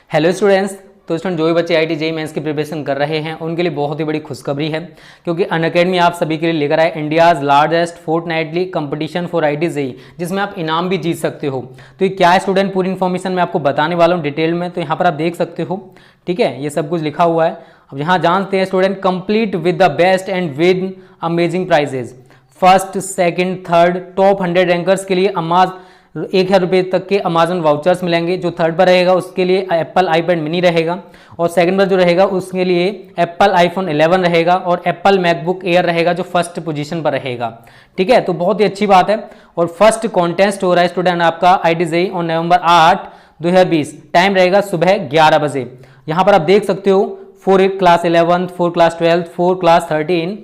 Hello students. तो student जो भी बच्चे IIT JEE मेंस की प्रिपरेशन कर रहे हैं उनके लिए बहुत ही बड़ी खुशखबरी है, क्योंकि अनअकैडमी आप सभी के लिए लेकर आए India's largest fortnightly competition for IIT JEE, जिसमें आप इनाम भी जीत सकते हो। तो ये क्या है स्टूडेंट, पूरी इन्फॉर्मेशन मैं आपको बताने वाला हूँ डिटेल में। तो यहाँ पर आप देख सकते हो, ठीक है, ये सब कुछ लिखा हुआ है। अब यहाँ जानते हैं student, complete with the best and with amazing prizes. First, second, third top 100 rankers के लिए 1,000 रुपये तक के अमेजन वाउचर्स मिलेंगे। जो थर्ड पर रहेगा उसके लिए एप्पल आईपैड मिनी रहेगा, और सेकंड पर जो रहेगा उसके लिए एप्पल आईफोन 11 रहेगा, और एप्पल मैकबुक एयर रहेगा जो फर्स्ट पोजीशन पर रहेगा। ठीक है, तो बहुत ही अच्छी बात है। और फर्स्ट कॉन्टेस्ट हो रहा है स्टूडेंट आपका IIT JEE और नवंबर 8, 2020। टाइम रहेगा सुबह 11 बजे। यहाँ पर आप देख सकते हो 4 क्लास 11, 4 क्लास 12, 4 क्लास 13,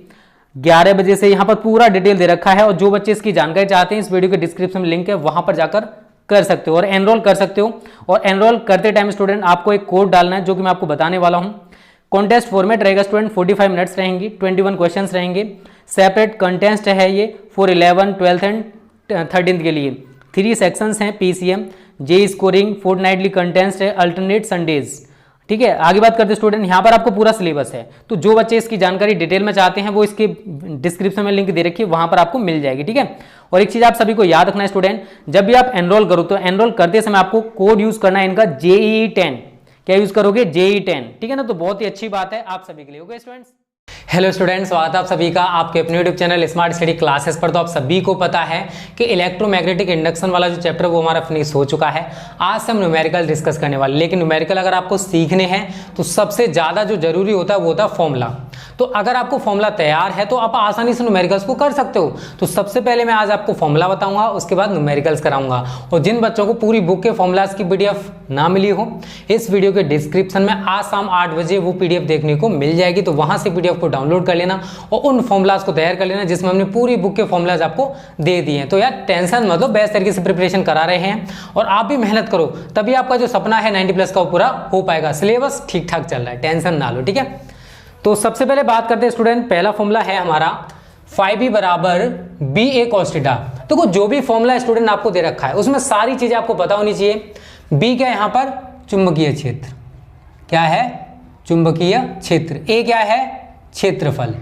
11 बजे से यहाँ पर पूरा डिटेल दे रखा है। और जो बच्चे इसकी जानकारी चाहते हैं, इस वीडियो के डिस्क्रिप्शन में लिंक है, वहां पर जाकर कर सकते हो और एनरोल कर सकते हो। और एनरोल करते टाइम स्टूडेंट आपको एक कोड डालना है, जो कि मैं आपको बताने वाला हूं। कॉन्टेस्ट फॉर्मेट रहेगा स्टूडेंट, 45 मिनट्स रहेंगी, 21 क्वेश्चंस रहेंगे। सेपरेट कंटेस्ट है ये फॉर 11, 12 एंड 13 के लिए। 3 सेक्शंस हैं, PCM, JEE scoring, fortnightly contest है, अल्टरनेट संडेज। ठीक है, आगे बात करते हैं स्टूडेंट, यहाँ पर आपको पूरा सिलेबस है। तो जो बच्चे इसकी जानकारी डिटेल में चाहते हैं वो इसके डिस्क्रिप्शन में लिंक दे रखी है, वहां पर आपको मिल जाएगी। ठीक है, और एक चीज आप सभी को याद रखना है स्टूडेंट, जब भी आप एनरोल करो तो एनरोल करते समय आपको कोड यूज करना है इनका JEE 10। क्या यूज करोगे? JEE 10। ठीक है ना, तो बहुत ही अच्छी बात है आप सभी के लिए। ओके स्टूडेंट्स, हेलो स्टूडेंट्स, स्वागत है आप सभी का आपके अपने YouTube channel smart study classes पर। तो आप सभी को पता है कि इलेक्ट्रोमैग्नेटिक इंडक्शन वाला जो चैप्टर वो हमारा फिनिश हो चुका है। आज से हम न्यूमेरिकल डिस्कस करने वाले, लेकिन न्यूमेरिकल अगर आपको सीखने हैं तो सबसे ज़्यादा जो जरूरी होता है वो होता है फॉर्मूला। तो अगर आपको फॉर्मूला तैयार है तो आप आसानी से न्यूमेरिकल्स को कर सकते हो। तो सबसे पहले मैं आज आपको फॉर्मूला बताऊंगा, उसके बाद न्यूमेरिकल्स कराऊंगा। और जिन बच्चों को पूरी बुक के फॉर्मूलाज की PDF ना मिली हो, इस वीडियो के डिस्क्रिप्शन में आज शाम 8 बजे वो PDF देखने को मिल जाएगी। तो वहां से PDF को डाउनलोड कर लेना और उन फॉर्मूलाज को तैयार कर लेना जिसमें हमने पूरी बुक के फॉर्मूलाज आपको दे दिए हैं। तो यार टेंशन मत लो, बेस्ट तरीके से प्रिपरेशन करा रहे हैं और आप भी मेहनत करो, तभी आपका जो सपना है 90+ का वो पूरा हो पाएगा। सिलेबस ठीक ठाक चल रहा है, टेंशन ना लो। ठीक है, तो सबसे पहले बात करते हैं स्टूडेंट, पहला फॉर्मूला है हमारा 5b बराबर BA cos थीटा। तो जो भी फॉर्मूला स्टूडेंट आपको दे रखा है उसमें सारी चीजें आपको पता होनी चाहिए। B क्या है यहाँ पर? चुंबकीय क्षेत्र। क्या है? चुंबकीय क्षेत्र। A क्या है? क्षेत्रफल।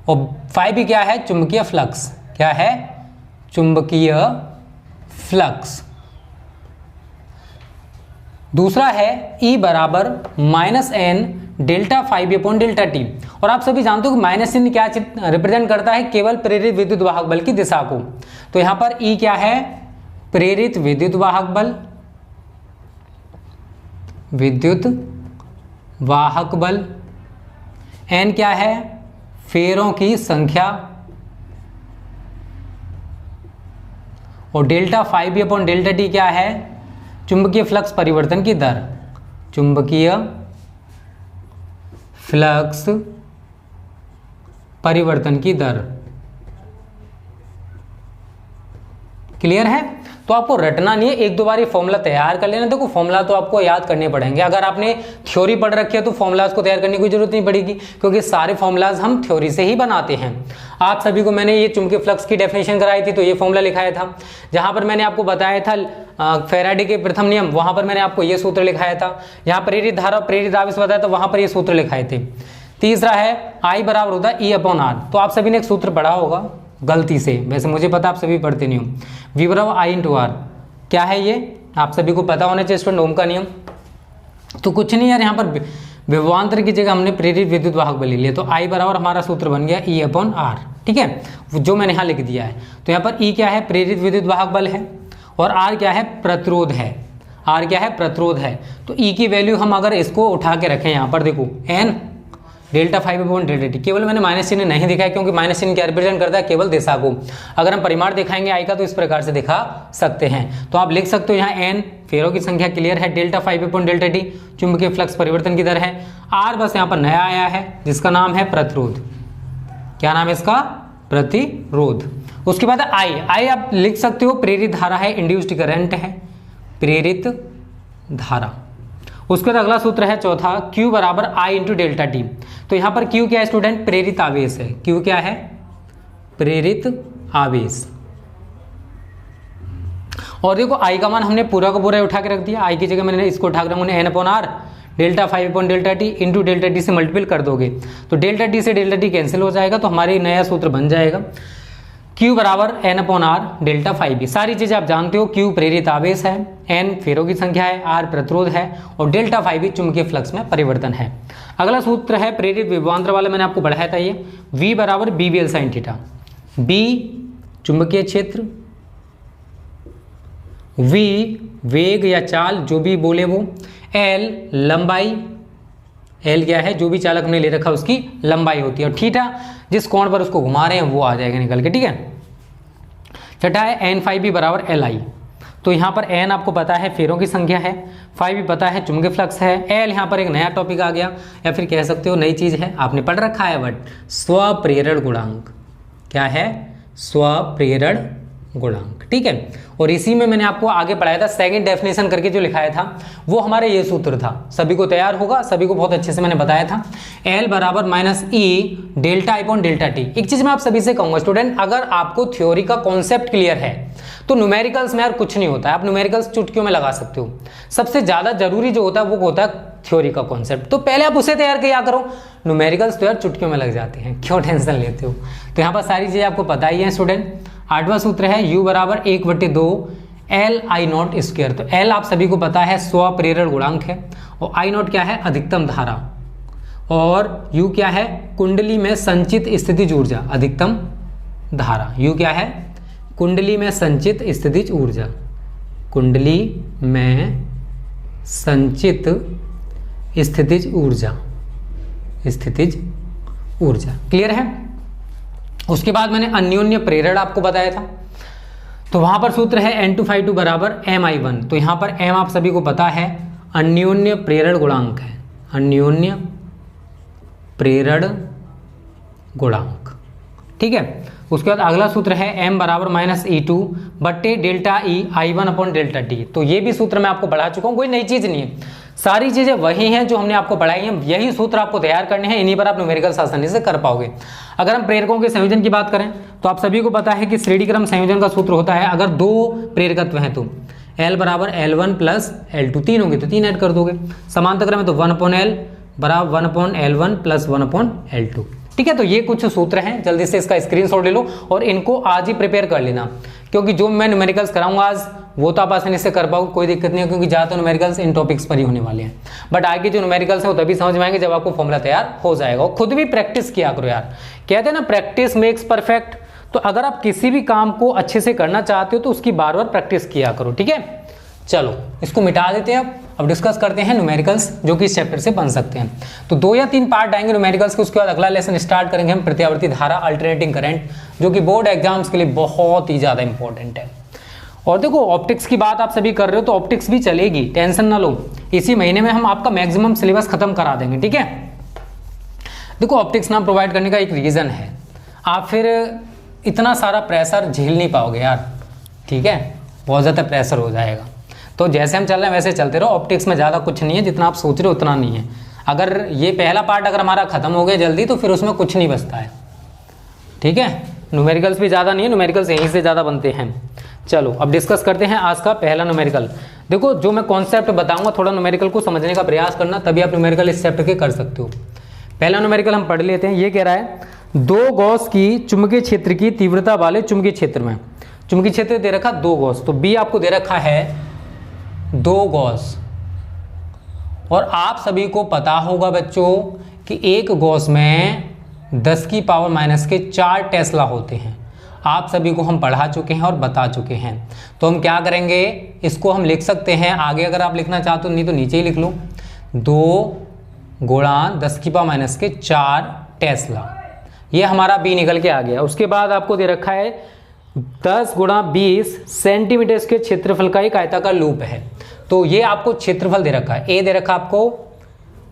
और 5b क्या है? चुंबकीय फ्लक्स। क्या है? चुंबकीय फ्लक्स। दूसरा है E बराबर -n delta 5b upon delta t। और आप सभी जानते हो कि माइनस चिन्ह क्या रिप्रेजेंट करता है? केवल प्रेरित विद्युत वाहक बल की दिशा को। तो यहां पर E क्या है? प्रेरित विद्युत वाहक बल। विद्युत वाहक बल। n क्या है? फेरों की संख्या। और delta 5b upon delta t क्या है? चुंबकीय फ्लक्स परिवर्तन की दर। चुंबकीय फ्लक्स परिवर्तन की दर। क्लियर है? तो आपको रटना नहीं है, एक दो बार ये फॉर्मूला तैयार कर लेना। देखो फॉर्मूला तो आपको याद करने पड़ेंगे। अगर आपने थ्योरी पढ़ रखी है तो फॉर्मूलाज को तैयार करने की जरूरत नहीं पड़ेगी, क्योंकि सारे फॉर्मूलाज हम थ्योरी से ही बनाते हैं। आप सभी को मैंने ये चुंबकीय फ्लक्स की डेफिनेशन कराई थी, तो ये फॉर्मूला लिखाया था। जहां पर मैंने आपको बताया था फैराडे के प्रथम नियम, वहां पर मैंने आपको ये सूत्र लिखाया था। यहाँ प्रेरित धारा प्रेरित आवेश बताया तो वहां पर ये सूत्र लिखाए थे। तीसरा है I बराबर होता है E अपॉन R। तो आप सभी ने एक सूत्र पढ़ा होगा गलती से, वैसे मुझे पता आप सभी पढ़ते नहीं हो। V बराबर I इंटू R। क्या है ये? आप सभी को पता होना चाहिए स्टूडेंट, ओम का नियम। तो कुछ नहीं यार, यहाँ पर विभवांतर की जगह हमने प्रेरित विद्युत वाहक बल ले लिया, तो I बराबर हमारा सूत्र बन गया E अपॉन R। ठीक है, जो मैंने यहाँ लिख दिया है। तो यहाँ पर E क्या है? प्रेरित विद्युत वाहक बल है, और R क्या है? प्रतिरोध है। R क्या है? प्रतिरोध है। तो E की वैल्यू हम अगर इसको उठा के रखें, यहाँ पर देखो n delta 5 upon delta t। केवल मैंने माइनस चिन्ह नहीं दिखाया, क्योंकि माइनस चिन्ह क्या रिप्रेजेंट करता है? केवल दिशा को। अगर हम परिमाण दिखाएंगे I का तो इस प्रकार से दिखा सकते हैं। तो आप लिख सकते हो यहाँ n फेरों की संख्या, क्लियर है, डेल्टा 5 अपॉन डेल्टा t चुंबकीय फ्लक्स परिवर्तन की दर है। R बस यहाँ पर नया आया है जिसका नाम है प्रतिरोध। क्या नाम है इसका? प्रतिरोध। उसके बाद I आप लिख सकते हो प्रेरित धारा है, इंड्यूस्ड करंट है, प्रेरित धारा। उसके बाद अगला सूत्र है चौथा, Q बराबर I इंटू डेल्टा टी। तो यहाँ पर Q क्या है स्टूडेंट? प्रेरित आवेश है। Q क्या है? प्रेरित आवेश। और देखो आई का मान हमने पूरा का पूरा उठा के रख दिया, आई की जगह मैंने इसको उठा के रखा, n upon r delta 5 upon delta t into delta t से मल्टीपल कर दोगे तो डेल्टा टी से डेल्टा टी कैंसिल हो जाएगा, तो हमारे नया सूत्र बन जाएगा Q बराबर एन अपॉन आर डेल्टा 5 सारी चीजें आप जानते हो, Q प्रेरित आवेश है, N फेरों की संख्या है, R प्रतिरोध है और डेल्टा 5 चुंबकीय फ्लक्स में परिवर्तन है। अगला सूत्र है प्रेरित विभवांतर वाला, मैंने आपको बढ़ाया था ये V बराबर BBL साइन थीटा। B चुंबकीय क्षेत्र, V वेग या चाल जो भी बोले वो, L लंबाई, L क्या है जो भी चालक हमने ले रखा उसकी लंबाई होती है, और थीटा जिस कोण पर उसको घुमा रहे हैं वो आ जाएगा निकल के, ठीक है। छठा है N5B बराबर LI। तो यहाँ पर N आपको पता है फेरों की संख्या है, 5 भी पता है चुंबकीय फ्लक्स है, L यहाँ पर एक नया टॉपिक आ गया या फिर कह सकते हो नई चीज़ है, आपने पढ़ रखा है बट स्वप्रेरण गुणांक। क्या है? स्वप्रेरण गुणांक, ठीक है। और इसी में मैंने आपको आगे पढ़ाया था सेकंड डेफिनेशन करके जो लिखाया था वो हमारे ये सूत्र था, सभी को तैयार होगा, सभी को बहुत अच्छे से मैंने बताया था। L बराबर माइनस ई डेल्टा आई अपॉन डेल्टा टी। एक चीज मैं आप सभी से कहूंगा स्टूडेंट, अगर आपको थ्योरी का कॉन्सेप्ट क्लियर है तो न्यूमेरिकल्स में यार कुछ नहीं होता है, आप न्यूमेरिकल्स चुटकियों में लगा सकते हो। सबसे ज्यादा जरूरी जो होता है वो होता है थ्योरी का कॉन्सेप्ट, तो पहले आप उसे तैयार किया करो। न्यूमेरिकल्स तो यार चुटकियों में लग जाते हैं, क्यों टेंशन लेते हो। तो यहाँ पर सारी चीजें आपको पता ही है स्टूडेंट। आठवां सूत्र है U बराबर 1/2 LI0 स्क्वायर। तो L आप सभी को पता है स्वप्रेरण गुणांक है, और I0 क्या है? अधिकतम धारा, और U क्या है? कुंडली में संचित स्थितिज ऊर्जा, अधिकतम धारा। U क्या है? कुंडली में संचित स्थितिज ऊर्जा, कुंडली में संचित स्थितिज ऊर्जा, स्थितिज ऊर्जा। क्लियर है? उसके बाद मैंने अन्योन्य प्रेरण आपको बताया था, तो वहां पर सूत्र है N252 बराबर MI1। तो यहां पर M आप सभी को पता है अन्योन्य प्रेरण गुणांक है, अन्योन्य प्रेरण गुणांक, ठीक है। उसके बाद अगला सूत्र है M बराबर माइनस E2 बट्टे delta E I1 upon delta T. तो ये भी सूत्र मैं आपको पढ़ा चुका हूँ, कोई नई चीज नहीं है, सारी चीजें वही हैं जो हमने आपको पढ़ाई हैं, यही सूत्र आपको तैयार करने हैं, इन्हीं पर आप न्यूमेरिकल्स आसानी से कर पाओगे। अगर हम प्रेरकों के संयोजन की बात करें तो आप सभी को पता है कि श्रेणी क्रम संयोजन का सूत्र होता है, अगर दो प्रेरकत्व हैं तो L बराबर L1 प्लस L2, 3 होंगे तो 3 ऐड कर दोगे, समांतर क्रम है तो 1/L बराबर 1/L1 प्लस 1/L2, ठीक है। तो ये कुछ सूत्र हैं, जल्दी से इसका स्क्रीनशॉट ले लो और इनको आज ही प्रिपेयर कर लेना, क्योंकि जो मैं न्यूमेरिकल्स कराऊंगा आज वो तो आप आसानी से कर पाओगे, कोई दिक्कत नहीं है, क्योंकि ज़्यादातर न्यूमेरिकल्स इन टॉपिक्स पर ही होने वाले हैं। बट आगे जो न्यूमेरिकल्स है वो तभी समझ में आएंगे जब आपको फॉर्मूला तैयार हो जाएगा, और खुद भी प्रैक्टिस किया करो यार। कहते हैं ना प्रैक्टिस मेक्स परफेक्ट, तो अगर आप किसी भी काम को अच्छे से करना चाहते हो तो उसकी बार बार प्रैक्टिस किया करो, ठीक है। चलो इसको मिटा देते हैं, अब डिस्कस करते हैं न्यूमेरिकल्स जो कि इस चैप्टर से बन सकते हैं। तो 2 या 3 पार्ट आएंगे न्यूमेरिकल्स के, उसके बाद अगला लेसन स्टार्ट करेंगे हम प्रत्यावर्ती धारा, अल्टरनेटिंग करंट, जो कि बोर्ड एग्जाम्स के लिए बहुत ही ज़्यादा इंपॉर्टेंट है। और देखो ऑप्टिक्स की बात आप सभी कर रहे हो तो ऑप्टिक्स भी चलेगी, टेंशन ना लो, इसी महीने में हम आपका मैक्सिमम सिलेबस खत्म करा देंगे, ठीक है। देखो ऑप्टिक्स नाम प्रोवाइड करने का एक रीज़न है, आप फिर इतना सारा प्रेशर झेल नहीं पाओगे यार, ठीक है, बहुत ज़्यादा प्रेशर हो जाएगा। तो जैसे हम चल रहे हैं वैसे चलते रहो, ऑप्टिक्स में ज़्यादा कुछ नहीं है, जितना आप सोच रहे हो उतना नहीं है। अगर ये पहला पार्ट अगर हमारा खत्म हो गया जल्दी तो फिर उसमें कुछ नहीं बचता है, ठीक है। न्यूमेरिकल्स भी ज़्यादा नहीं है, न्यूमेरिकल्स यहीं से ज़्यादा बनते हैं। चलो अब डिस्कस करते हैं आज का पहला न्यूमेरिकल। देखो जो मैं कॉन्सेप्ट बताऊंगा थोड़ा न्यूमेरिकल को समझने का प्रयास करना, तभी आप न्यूमेरिकल इस चैप्टर के कर सकते हो। पहला न्यूमेरिकल हम पढ़ लेते हैं। ये कह रहा है 2 गॉस की चुंबकीय क्षेत्र की तीव्रता वाले चुंबकीय क्षेत्र में, चुंबकीय क्षेत्र दे रखा 2 गॉस, तो बी आपको दे रखा है 2 गॉस, और आप सभी को पता होगा बच्चों कि एक गॉस में 10 की पावर माइनस के 4 टेस्ला होते हैं। आप सभी को हम पढ़ा चुके हैं और बता चुके हैं। तो हम क्या करेंगे, इसको हम लिख सकते हैं आगे अगर आप लिखना चाहते हो, नहीं तो नीचे ही लिख लो, 2 गुणा 10 की पावर माइनस के 4 टेस्ला। ये हमारा बी निकल के आ गया। उसके बाद आपको दे रखा है 10 गुणा 20 सेंटीमीटर के क्षेत्रफल का एक आयताकार लूप है। तो ये आपको क्षेत्रफल दे रखा है, ए दे रखा आपको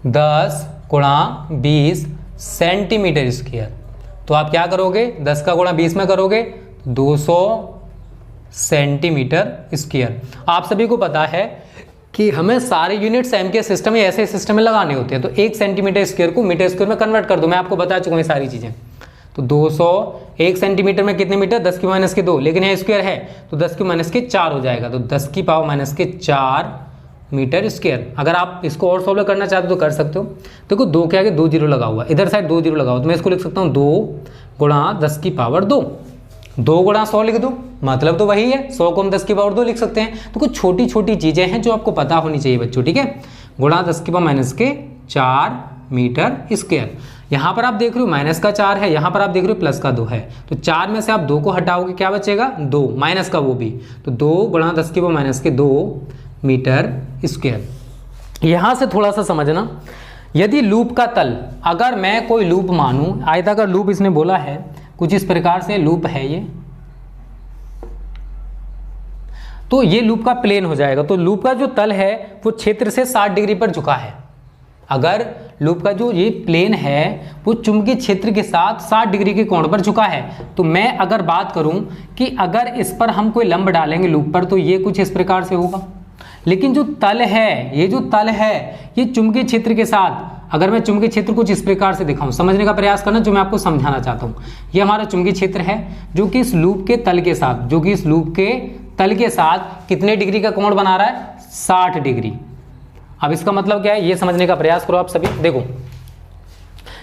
10 गुणा 20 सेंटीमीटर स्क्वायर। तो आप क्या करोगे, 10 का गुणा 20 में करोगे 200 सेंटीमीटर स्क्वायर। आप सभी को पता है कि हमें सारे यूनिट्स एम के सिस्टम में ऐसे सिस्टम में लगाने होते हैं, तो 1 सेंटीमीटर स्क्वायर को मीटर स्क्वायर में कन्वर्ट कर दो, मैं आपको बता चुका हूँ ये सारी चीज़ें। तो 200 1 सेंटीमीटर में कितने मीटर, 10 की माइनस के 2, लेकिन यहाँ स्क्वायर है तो 10 की माइनस के 4 हो जाएगा, तो 10 की पावर माइनस के 4 मीटर स्क्वायर। अगर आप इसको और सॉल्व करना चाहते हो तो कर सकते हो। देखो 2 के आगे 2 जीरो लगा हुआ, इधर साइड 2 जीरो लगा हुआ, तो मैं इसको लिख सकता हूँ 2 गुणा 10 की पावर 2, 2 गुणा 100 लिख दो, मतलब तो वही है, 100 को हम 10 की पावर 2 लिख सकते हैं। तो कुछ छोटी छोटी चीज़ें हैं जो आपको पता होनी चाहिए बच्चों, ठीक है। गुणा 10 की पावर माइनस के 4 मीटर स्क्वायर। यहाँ पर आप देख रहे हो माइनस का 4 है, यहाँ पर आप देख रहे हो प्लस का 2 है, तो 4 में से आप 2 को हटाओगे क्या बचेगा, 2 माइनस का वो भी, तो 2 गुणा 10 की पावर माइनस के 2 मीटर स्क्वायर। यहाँ से थोड़ा सा समझना, यदि लूप का तल, अगर मैं कोई लूप मानूं, आयताकार लूप इसने बोला है, कुछ इस प्रकार से लूप है ये, तो ये लूप का प्लेन हो जाएगा। तो लूप का जो तल है वो क्षेत्र से 60 डिग्री पर झुका है। अगर लूप का जो ये प्लेन है वो चुंबकीय क्षेत्र के साथ 60 डिग्री के कोण पर झुका है, तो मैं अगर बात करूं कि अगर इस पर हम कोई लंब डालेंगे लूप पर, तो ये कुछ इस प्रकार से होगा। लेकिन जो तल है, ये जो तल है, ये चुंबकीय क्षेत्र के साथ, अगर मैं चुंबकीय क्षेत्र कुछ इस प्रकार से दिखाऊं, समझने का प्रयास करना जो मैं आपको समझाना चाहता हूं। ये हमारा चुंबकीय क्षेत्र है जो कि इस लूप के तल के साथ, जो कि इस लूप के तल के साथ कितने डिग्री का कोण बना रहा है, 60 डिग्री। अब इसका मतलब क्या है, ये समझने का प्रयास करो आप सभी। देखो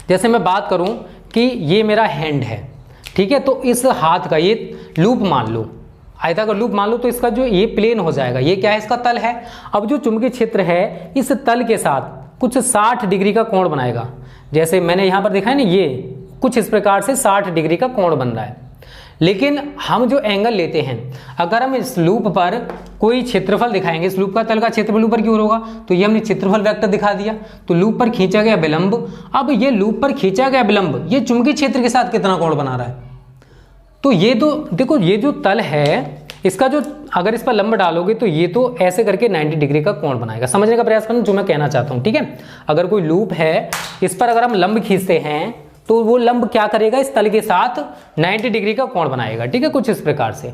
जैसे मैं बात करूं कि ये मेरा हैंड है, ठीक है, तो इस हाथ का ये लूप मान लो, आयताकार लूप मान लो, तो इसका जो ये प्लेन हो जाएगा, ये क्या है, इसका तल है। अब जो चुंबकीय क्षेत्र है इस तल के साथ कुछ 60 डिग्री का कोण बनाएगा। जैसे मैंने यहाँ पर देखा है ना, ये कुछ इस प्रकार से 60 डिग्री का कोण बन रहा है। लेकिन हम जो एंगल लेते हैं, अगर हम इस लूप पर कोई क्षेत्रफल दिखाएंगे, इस लूप का तल का क्षेत्रफल ऊपर की ओर होगा, तो ये हमने क्षेत्रफल वेक्टर दिखा दिया। तो लूप पर खींचा गया विलंब, अब ये लूप पर खींचा गया विलंब ये चुंबकीय क्षेत्र के साथ कितना कोण बना रहा है। तो ये तो देखो, ये जो तल है इसका जो, अगर इस पर लंब डालोगे तो ये तो ऐसे करके 90 डिग्री का कोण बनाएगा। समझने का प्रयास करना जो मैं कहना चाहता हूँ, ठीक है। अगर कोई लूप है, इस पर अगर हम लंब खींचते हैं तो वो लंब क्या करेगा, इस तल के साथ 90 डिग्री का कोण बनाएगा, ठीक है, कुछ इस प्रकार से।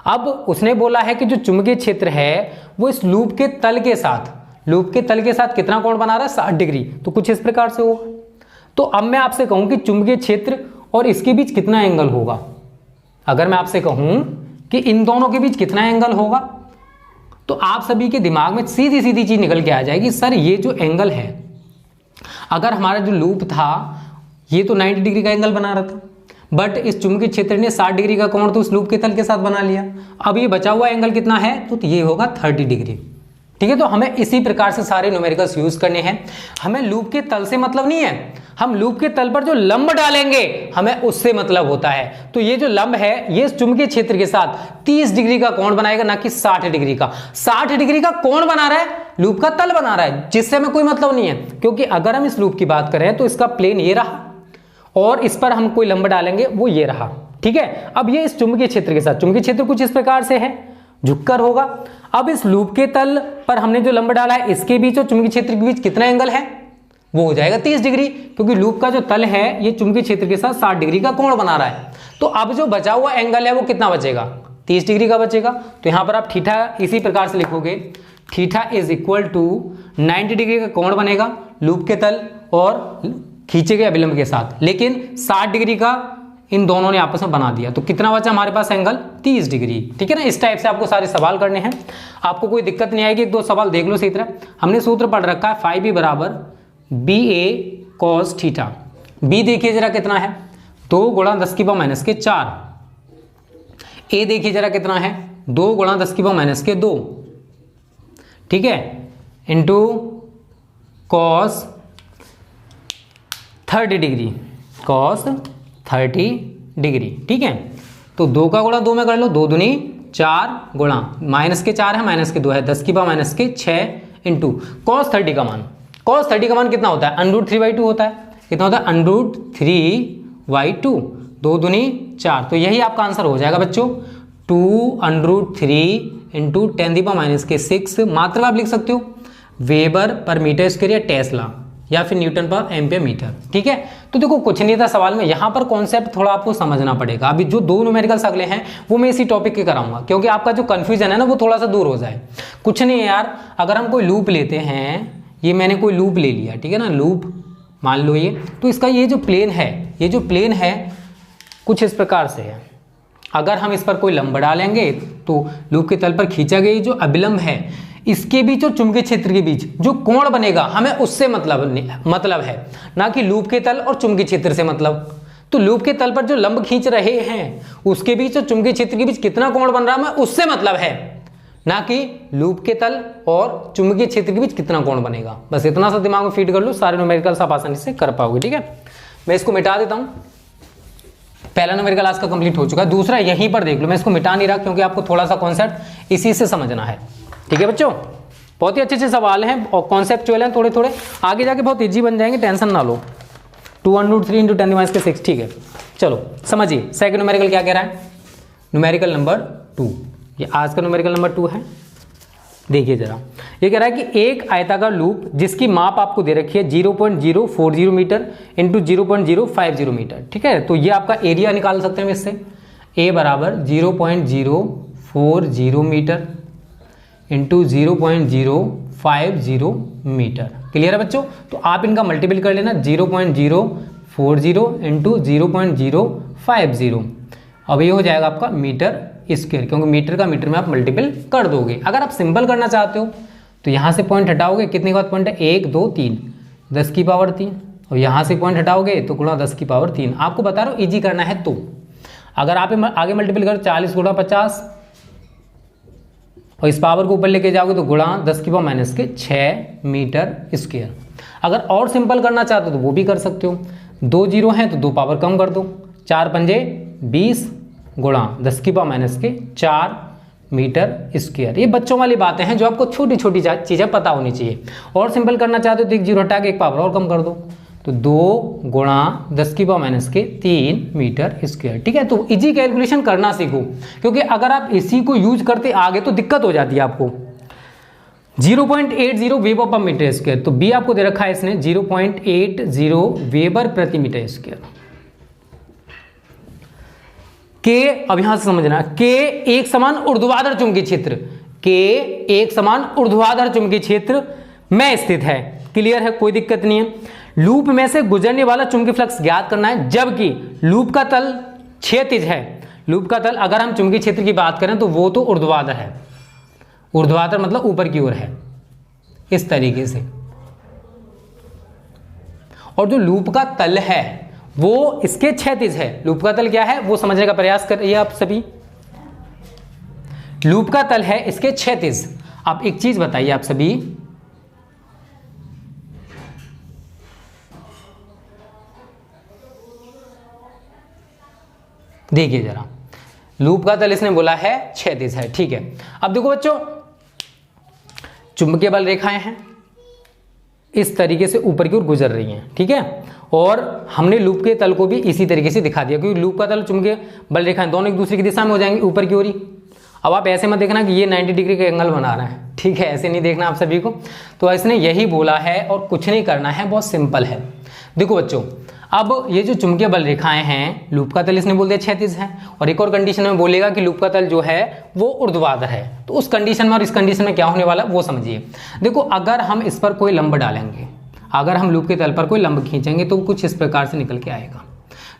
अब उसने बोला है कि जो चुंबकीय क्षेत्र है वो इस लूप के तल के साथ, लूप के तल के साथ कितना कोण बना रहा है, 60 डिग्री, तो कुछ इस प्रकार से होगा। तो अब मैं आपसे कहूं कि चुंबकीय क्षेत्र और इसके बीच कितना एंगल होगा, अगर मैं आपसे कहूं कि इन दोनों के बीच कितना एंगल होगा, तो आप सभी के दिमाग में सीधी सीधी चीज निकल के आ जाएगी, सर ये जो एंगल है, अगर हमारा जो लूप था ये तो 90 डिग्री का एंगल बना रहा था, बट इस चुंबकीय क्षेत्र ने 60 डिग्री का कोण तो उस लूप के तल के साथ बना लिया। अब ये बचा हुआ एंगल कितना है, तो ये होगा 30 डिग्री, ठीक है। तो हमें इसी प्रकार से सारे न्यूमेरिकल्स यूज करने हैं। हमें लूप के तल से मतलब नहीं है, हम लूप के तल पर जो लंब डालेंगे हमें उससे मतलब होता है। तो ये जो लंब है ये चुंबकीय क्षेत्र के साथ 30 डिग्री का कोण बनाएगा, ना कि 60 डिग्री का। 60 डिग्री का कोण बना रहा है, लूप का तल बना रहा है, जिससे हमें कोई मतलब नहीं है, क्योंकि अगर हम इस लूप की बात करें तो इसका प्लेन ये रहा और इस पर हम कोई लंब डालेंगे वो ये रहा, ठीक है। अब ये इस चुंबकीय क्षेत्र के साथ, चुंबकीय क्षेत्र कुछ इस प्रकार से है, झुककर होगा। अब इस लूप के तल पर हमने जो लंब डाला है इसके बीच और चुंबकीय क्षेत्र के बीच कितना एंगल है, वो हो जाएगा 30 डिग्री, क्योंकि लूप का जो तल है ये चुंबकीय क्षेत्र के साथ 60 डिग्री का कोण बना रहा है। तो अब जो बचा हुआ एंगल है वो कितना बचेगा, 30 डिग्री का बचेगा। तो यहां पर आप थीटा इसी प्रकार से लिखोगे, theta is equal to 90 degree का कोण बनेगा लूप के तल और खींचे गए विलंब के साथ, लेकिन 60 डिग्री का इन दोनों ने आपस में बना दिया। तो कितना बचा हमारे पास एंगल, 30 डिग्री, ठीक है ना। इस टाइप से आपको सारे सवाल करने हैं, आपको कोई दिक्कत नहीं आएगी। 1-2 सवाल देख लो सही तरह। हमने सूत्र पढ़ रखा है phi b बराबर BA cos थीटा। B देखिए जरा कितना है, 2 गुणा 10 की पावर माइनस के 4। A देखिए जरा कितना है, 2 गुणा 10 की पावर माइनस के 2, ठीक है, into cos 30 degree, cos 30 degree, ठीक है। तो 2 का गुणा 2 में कर लो, 2 दूनी 4 गुणा माइनस के 4 है, माइनस के 2 है, 10 की पावर माइनस के 6 इंटू cos 30 का मान। cos 30 का मान कितना होता है, √3/2 होता है। कितना होता है, √3/2, 2 दूनी 4। तो यही आपका आंसर हो जाएगा बच्चों, 2√3 इंटू 10⁻⁶। मात्रा आप लिख सकते हो वेबर पर मीटर स्क्वायर या टेस्ला या फिर न्यूटन पर एम्पियर मीटर, ठीक है। तो देखो कुछ नहीं था सवाल में, यहाँ पर कॉन्सेप्ट थोड़ा आपको समझना पड़ेगा। अभी जो 2 न्यूमेरिकल्स अगले हैं वो मैं इसी टॉपिक के कराऊंगा, क्योंकि आपका जो कंफ्यूजन है ना वो थोड़ा सा दूर हो जाए। कुछ नहीं है यार, अगर हम कोई लूप लेते हैं, ये मैंने कोई लूप ले लिया, ठीक है ना, लूप मान लो ये, तो इसका ये जो प्लेन है, ये जो प्लेन है कुछ इस प्रकार से है। अगर हम इस पर कोई लंब डालेंगे तो लूप के तल पर खींचा गई जो अभिलंब है इसके बीच और चुंबकीय क्षेत्र के बीच जो कोण बनेगा हमें उससे मतलब है, ना कि लूप के तल और चुंबकीय क्षेत्र से मतलब। तो लूप के तल पर जो लंब खींच रहे हैं उसके बीच और चुंबकीय क्षेत्र के बीच कितना कोण बन रहा है हमें उससे मतलब है, ना कि लूप के तल और चुंबकीय क्षेत्र के बीच कितना कोण बनेगा। बस इतना सा दिमाग में फीड कर लो, सारे न्यूमेरिकल्स आप आसानी से कर पाओगे। ठीक है, मैं इसको मिटा देता हूं। पहला न्यूमेरिकल आज का कंप्लीट हो चुका है, दूसरा यहीं पर देख लो। मैं इसको मिटा नहीं रहा क्योंकि आपको थोड़ा सा कॉन्सेप्ट इसी से समझना है। ठीक है बच्चों, बहुत ही अच्छे अच्छे सवाल हैं और कॉन्सेप्चुअल हैं, थोड़े थोड़े आगे जाके बहुत इजी बन जाएंगे, टेंशन ना लो। 2√3 × 10⁻⁶ ठीक है। चलो समझिए सेकंड न्यूमेरिकल क्या कह रहा है। न्यूमेरिकल नंबर 2, ये आज का न्यूमेरिकल नंबर 2 है। देखिए जरा, ये कह रहा है कि एक आयताकार लूप जिसकी माप आपको दे रखी है 0.040 मीटर इंटू 0.050 मीटर। ठीक है, तो ये आपका एरिया निकाल सकते हैं इससे। ए बराबर 0.040 मीटर इंटू 0.050 मीटर। क्लियर है बच्चों, तो आप इनका मल्टीपल कर लेना 0.040 इंटू 0.050। अब ये हो जाएगा आपका मीटर स्क्वायर, क्योंकि मीटर का मीटर में आप मल्टीपल कर दोगे। अगर आप सिंपल करना चाहते हो तो यहाँ से पॉइंट हटाओगे, कितने के बाद पॉइंट है 1 2 3 10 की पावर 3, और यहाँ से पॉइंट हटाओगे तो गुणा 10 की पावर 3। आपको बता रहा हूँ इजी करना है। तो अगर आप आगे मल्टीपल करो 40 गुणा 50 और इस पावर को ऊपर लेके जाओगे तो गुणा 10 की पावर -6 मीटर स्क्वायर। अगर और सिंपल करना चाहते हो तो वो भी कर सकते हो। 2 जीरो हैं तो 2 पावर कम कर दो, 4 पंजे 20 गुणा 10 की पावर -4 मीटर स्क्वायर। ये बच्चों वाली बातें हैं जो आपको छोटी छोटी चीज़ें पता होनी चाहिए। और सिंपल करना चाहते हो तो 1 जीरो हटा के 1 पावर और कम कर दो, तो 2 गुणा 10 की पावर -3 मीटर स्क्वायर। ठीक है, तो इजी कैलकुलेशन करना सीखो, क्योंकि अगर आप इसी को यूज करते आगे तो दिक्कत हो जाती है आपको। 0.80 वेबर पर मीटर स्क्वायर, तो बी आपको दे रखा है इसने 0.80 वेबर प्रति मीटर स्क्वायर। के, अब यहां से समझना, के एक समान ऊर्ध्वाधर चुंबकीय क्षेत्र, के एक समान ऊर्ध्वाधर चुंबकीय क्षेत्र में स्थित है। क्लियर है, कोई दिक्कत नहीं है। लूप में से गुजरने वाला चुंबकीय फ्लक्स ज्ञात करना है, जबकि लूप का तल क्षैतिज है। लूप का तल अगर हम चुंबकीय क्षेत्र की बात करें तो वो तो ऊर्ध्वाधर है। ऊर्ध्वाधर मतलब ऊपर की ओर है इस तरीके से, और जो लूप का तल है वो इसके क्षैतिज है। लूप का तल क्या है वो समझने का प्रयास करिए आप सभी। लूप का तल है इसके क्षैतिज। आप एक चीज बताइए आप सभी, देखिए जरा, लूप का तल इसने बोला है क्षैतिज है। ठीक है, अब देखो बच्चों, चुंबकीय बल रेखाएं हैं इस तरीके से ऊपर की ओर गुजर रही हैं। ठीक है, और हमने लूप के तल को भी इसी तरीके से दिखा दिया, क्योंकि लूप का तल चुंबकीय बल रेखाएं दोनों एक दूसरे की दिशा में हो जाएंगी ऊपर की ओर ही। अब आप ऐसे मत देखना कि ये 90 डिग्री का एंगल बना रहा है। ठीक है, ऐसे नहीं देखना आप सभी को। तो इसने यही बोला है और कुछ नहीं करना है, बहुत सिंपल है। देखो बच्चों, अब ये जो चुंबकीय बल रेखाएं हैं, लूप का तल इसने बोल दिया क्षैतिज है, और एक और कंडीशन में बोलेगा कि लूप का तल जो है वो ऊर्ध्वाधर है। तो उस कंडीशन में और इस कंडीशन में क्या होने वाला वो समझिए। देखो, अगर हम इस पर कोई लंब डालेंगे, अगर हम लूप के तल पर कोई लंब खींचेंगे तो कुछ इस प्रकार से निकल के आएगा।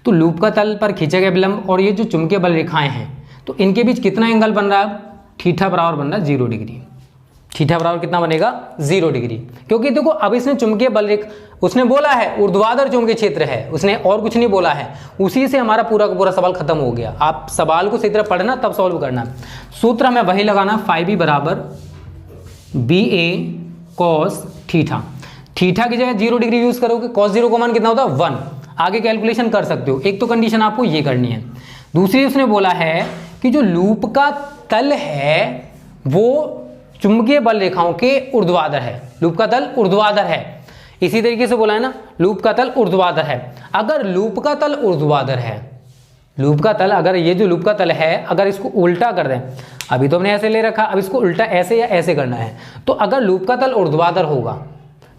तो लूप का तल पर खींचे गए लंब और ये जो चुंबकीय बल रेखाएं हैं, तो इनके बीच कितना एंगल बन रहा है, थीटा बराबर बन रहा है 0 डिग्री। थीटा बराबर कितना बनेगा 0 डिग्री, क्योंकि देखो अब इसने चुंबकीय बल रेखा, उसने बोला है ऊर्ध्वाधर चुंबकीय क्षेत्र है, उसने और कुछ नहीं बोला है। उसी से हमारा पूरा का पूरा सवाल खत्म हो गया। आप सवाल को सही तरह पढ़ना तब सॉल्व करना। सूत्र हमें वही लगाना, φb बराबर BA cos थीटा। थीटा की जगह 0 डिग्री यूज करोगे, cos 0 का मान कितना होता है 1। आगे कैलकुलेशन कर सकते हो। एक तो कंडीशन आपको ये करनी है। दूसरी उसने बोला है कि जो लूप का तल है वो चुंबकीय बल रेखाओं के ऊर्ध्वाधर है। लूप का तल ऊर्ध्वाधर है, इसी तरीके से बोला है ना, लूप का तल ऊर्ध्वाधर है। अगर लूप का तल ऊर्ध्वाधर है, लूप का तल, अगर ये जो लूप का तल है अगर इसको उल्टा कर दें, अभी तो हमने ऐसे ले रखा, अब इसको उल्टा ऐसे या ऐसे करना है। तो अगर लूप का तल ऊर्ध्वाधर होगा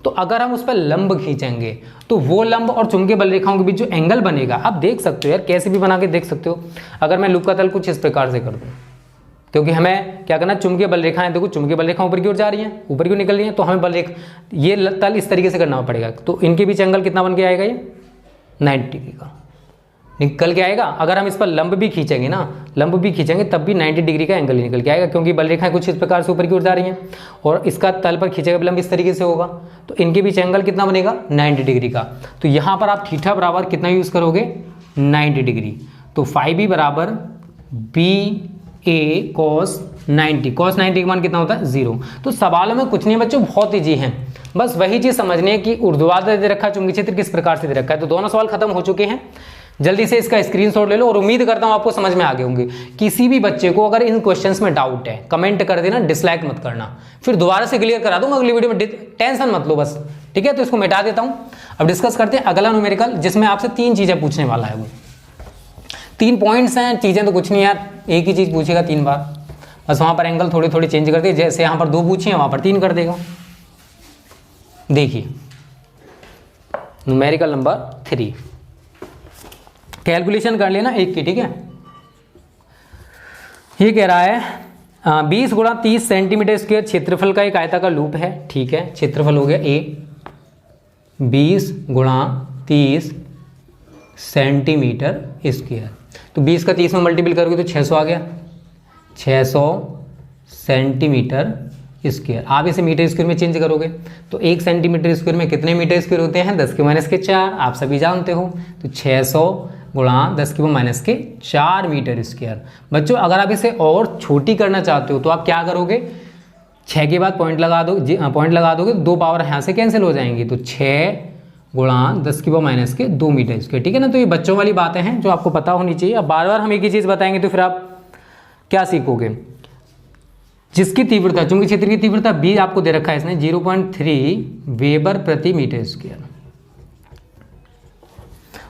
तो अगर हम उस पर लंब खींचेंगे तो वो लंब और चुंबकीय बल रेखाओं के बीच जो एंगल बनेगा, आप देख सकते हो यार, कैसे भी बना के देख सकते हो। अगर मैं लूप का तल कुछ इस प्रकार से कर दूं, क्योंकि हमें क्या करना, चुंबकीय बल रेखाएं, देखो चुंबकीय बल रेखाएं ऊपर की ओर जा रही हैं, ऊपर की ओर निकल रही हैं, तो हमें बल रेखा, ये तल इस तरीके से करना पड़ेगा। तो इनके बीच एंगल कितना बन के आएगा, ये 90 डिग्री का। निकल के आएगा। अगर हम इस पर लंब भी खींचेंगे ना, लंब भी खींचेंगे तब भी 90 डिग्री का एंगल निकल के आएगा, क्योंकि बल रेखाएं कुछ इस प्रकार से ऊपर की ओर जा रही हैं और इसका तल पर खींचेगा लंब इस तरीके से होगा, तो इनके बीच एंगल कितना बनेगा 90 डिग्री का। तो यहाँ पर आप थीटा बराबर कितना यूज़ करोगे 90 डिग्री। तो फाइव बी बराबर बी ए कॉस 90, कॉस 90 का मान कितना होता है 0। तो सवालों में कुछ नहीं बच्चों, बहुत ईजी है, बस वही चीज़ समझनी है कि ऊर्ध्वाधर दे रखा है, चुंबकीय क्षेत्र किस प्रकार से दे रखा है। तो दोनों सवाल खत्म हो चुके हैं, जल्दी से इसका स्क्रीनशॉट ले लो और उम्मीद करता हूं आपको समझ में आ गए होंगे। किसी भी बच्चे को अगर इन क्वेश्चंस में डाउट है कमेंट कर देना, डिसलाइक मत करना, फिर दोबारा से क्लियर करा दूंगा अगली वीडियो में, टेंशन मत लो बस, ठीक है। तो इसको मिटा देता हूं। अब डिस्कस करते हैं अगला न्यूमेरिकल, जिसमें आपसे 3 चीजें पूछने वाला है। वो 3 पॉइंट्स हैं, चीजें तो कुछ नहीं यार, एक ही चीज पूछेगा 3 बार, बस वहां पर एंगल थोड़ी थोड़ी चेंज कर दिए, जैसे यहाँ पर 2 पूछी है वहां पर 3 कर देगा। देखिए न्यूमेरिकल नंबर 3, कैलकुलेशन कर लेना एक की, ठीक है। ये कह रहा है 20 गुणा 30 सेंटीमीटर स्क्वायर क्षेत्रफल का एक आयताकार लूप है, ठीक है। क्षेत्रफल हो गया ए, 20 गुणा 30 सेंटीमीटर स्क्वायर, तो 20 का 30 में मल्टीपल करोगे तो 600 आ गया, 600 सेंटीमीटर स्क्वायर। आप इसे मीटर स्क्वायर में चेंज करोगे तो 1 सेंटीमीटर स्क्वायर में कितने मीटर स्क्वायर होते हैं 10⁻⁴, आप सभी जानते हो। तो 600 गुणा 10⁻⁴ मीटर स्क्वायर। बच्चों अगर आप इसे और छोटी करना चाहते हो तो आप क्या करोगे, 6 के बाद पॉइंट लगा दोगे, 2 पावर यहाँ से कैंसिल हो जाएंगी, तो 6 गुणा 10⁻⁴ मीटर स्क्वायर, ठीक है ना। तो ये बच्चों वाली बातें हैं जो आपको पता होनी चाहिए। अब बार बार हम एक ही चीज़ बताएंगे तो फिर आप क्या सीखोगे। जिसकी तीव्रता, चुंबकीय क्षेत्र की तीव्रता बी आपको दे रखा है इसने 0.3 वेबर प्रति मीटर स्क्वायर।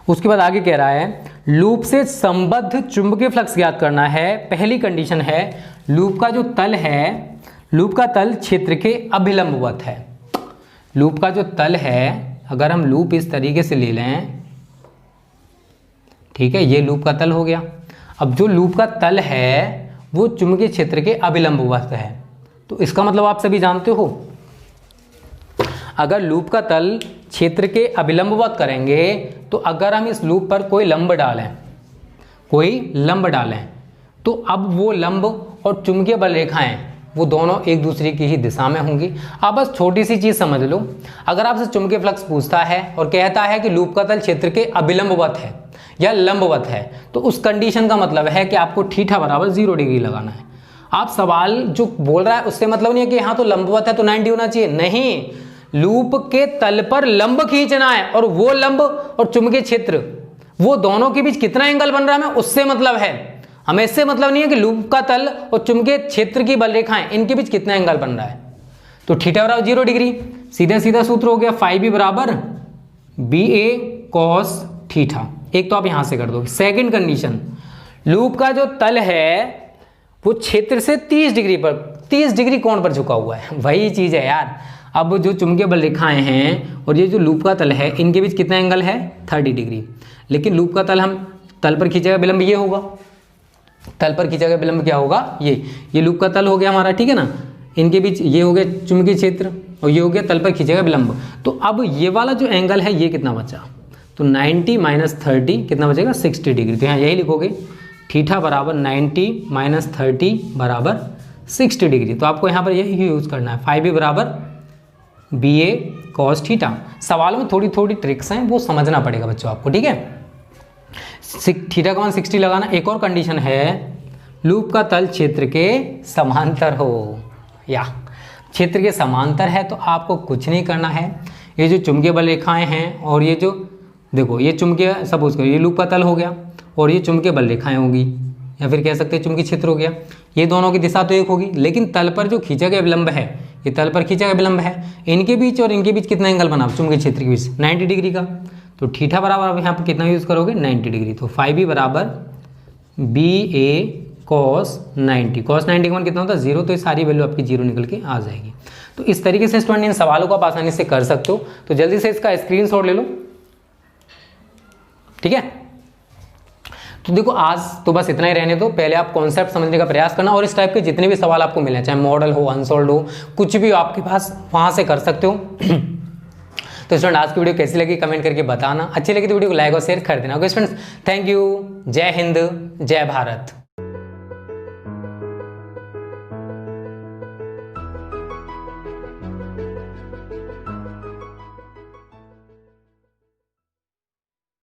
उसके बाद आगे कह रहा है लूप से संबद्ध चुंबकीय फ्लक्स ज्ञात करना है। पहली कंडीशन है लूप का जो तल है, लूप का तल क्षेत्र के अभिलंबवत है। लूप का जो तल है, अगर हम लूप इस तरीके से ले लें, ठीक है, ये लूप का तल हो गया। अब जो लूप का तल है वो चुंबकीय क्षेत्र के अभिलंबवत है, तो इसका मतलब आप सभी जानते हो, अगर लूप का तल क्षेत्र के अभिलंबवत करेंगे तो अगर हम इस लूप पर कोई लंब डालें तो अब वो लंब और चुंबकीय बल रेखाएं वो दोनों एक दूसरे की ही दिशा में होंगी। अब बस छोटी सी चीज समझ लो, अगर आपसे चुंबकीय फ्लक्स पूछता है और कहता है कि लूप का तल क्षेत्र के अभिलंबवत है या लंबवत है, तो उस कंडीशन का मतलब है कि आपको थीटा बराबर 0 डिग्री लगाना है। आप सवाल जो बोल रहा है उससे मतलब नहीं है कि यहाँ तो लंबवत है तो 90 होना चाहिए, नहीं, लूप के तल पर लंब खींचना है और वो लंब और चुंबकीय क्षेत्र वो दोनों के बीच कितना एंगल बन रहा है उससे मतलब है। हमें इससे मतलब नहीं है कि लूप का तल और चुंबकीय क्षेत्र की बल रेखाएं इनके बीच कितना एंगल बन रहा है। तो थीटा बराबर 0 डिग्री, सीधा सीधा सूत्र हो गया, फाइव बी बराबर बी ए कॉस थीटा। एक तो आप यहां से कर दोगे। सेकंड कंडीशन, लूप का जो तल है वो क्षेत्र से 30 डिग्री पर, 30 डिग्री कोण पर झुका हुआ है, वही चीज है यार। अब जो चुंबकीय बल रेखाएं हैं और ये जो लूप का तल है इनके बीच कितना एंगल है 30 डिग्री, लेकिन लूप का तल हम तल पर खींचेगा विलंब ये होगा, तल पर खींचा गया विलंब क्या होगा, ये लूप का तल हो गया हमारा, ठीक है ना। इनके बीच ये हो गया चुंबकीय क्षेत्र और ये हो गया तल पर खींचेगा विलंब। तो अब ये वाला जो एंगल है ये कितना बचा, तो 90 - 30 कितना बचेगा 60 डिग्री। तो यहाँ यही लिखोगे थीटा बराबर 90 - 30 बराबर 60 डिग्री। तो आपको यहाँ पर यही यूज़ करना है, फाइव बी बराबर बी ए कॉस थीटा। सवालों में थोड़ी थोड़ी ट्रिक्स हैं, वो समझना पड़ेगा बच्चों आपको, ठीक है। थीटा का मान 60 लगाना। एक और कंडीशन है लूप का तल क्षेत्र के समांतर हो, या क्षेत्र के समांतर है तो आपको कुछ नहीं करना है। ये जो चुंबकीय बल रेखाएं हैं और ये जो देखो ये चुंबकीय, सपोज करो ये लूप का तल हो गया और ये चुंबकीय बल रेखाएं होगी, या फिर कह सकते हैं चुंबकीय क्षेत्र हो गया। ये दोनों की दिशा तो एक होगी, लेकिन तल पर जो खींचा गया विलंब है, ये तल पर खींचा गया विलंब है, इनके बीच और इनके बीच कितना एंगल बना चुंबकीय क्षेत्र के बीच 90 डिग्री का। तो थीटा बराबर आप यहाँ पर कितना यूज़ करोगे 90 डिग्री। तो फाइव बी बराबर बी ए कॉस 90, कॉस 90 का मान कितना होता है 0, तो ये सारी वैल्यू आपकी 0 निकल के आ जाएगी। तो इस तरीके से स्टूडेंट इन सवालों को आप आसानी से कर सकते हो। तो जल्दी से इसका स्क्रीनशॉट ले लो, ठीक है। तो देखो आज तो बस इतना ही रहने दो, पहले आप कॉन्सेप्ट समझने का प्रयास करना और इस टाइप के जितने भी सवाल आपको मिले, चाहे मॉडल हो, अनसॉल्व हो, कुछ भी हो आपके पास, वहां से कर सकते हो। तो स्टूडेंट आज की वीडियो कैसी लगी कमेंट करके बताना, अच्छी लगी तो वीडियो को लाइक और शेयर कर देना। Okay students, thank you. जय हिंद, जय भारत।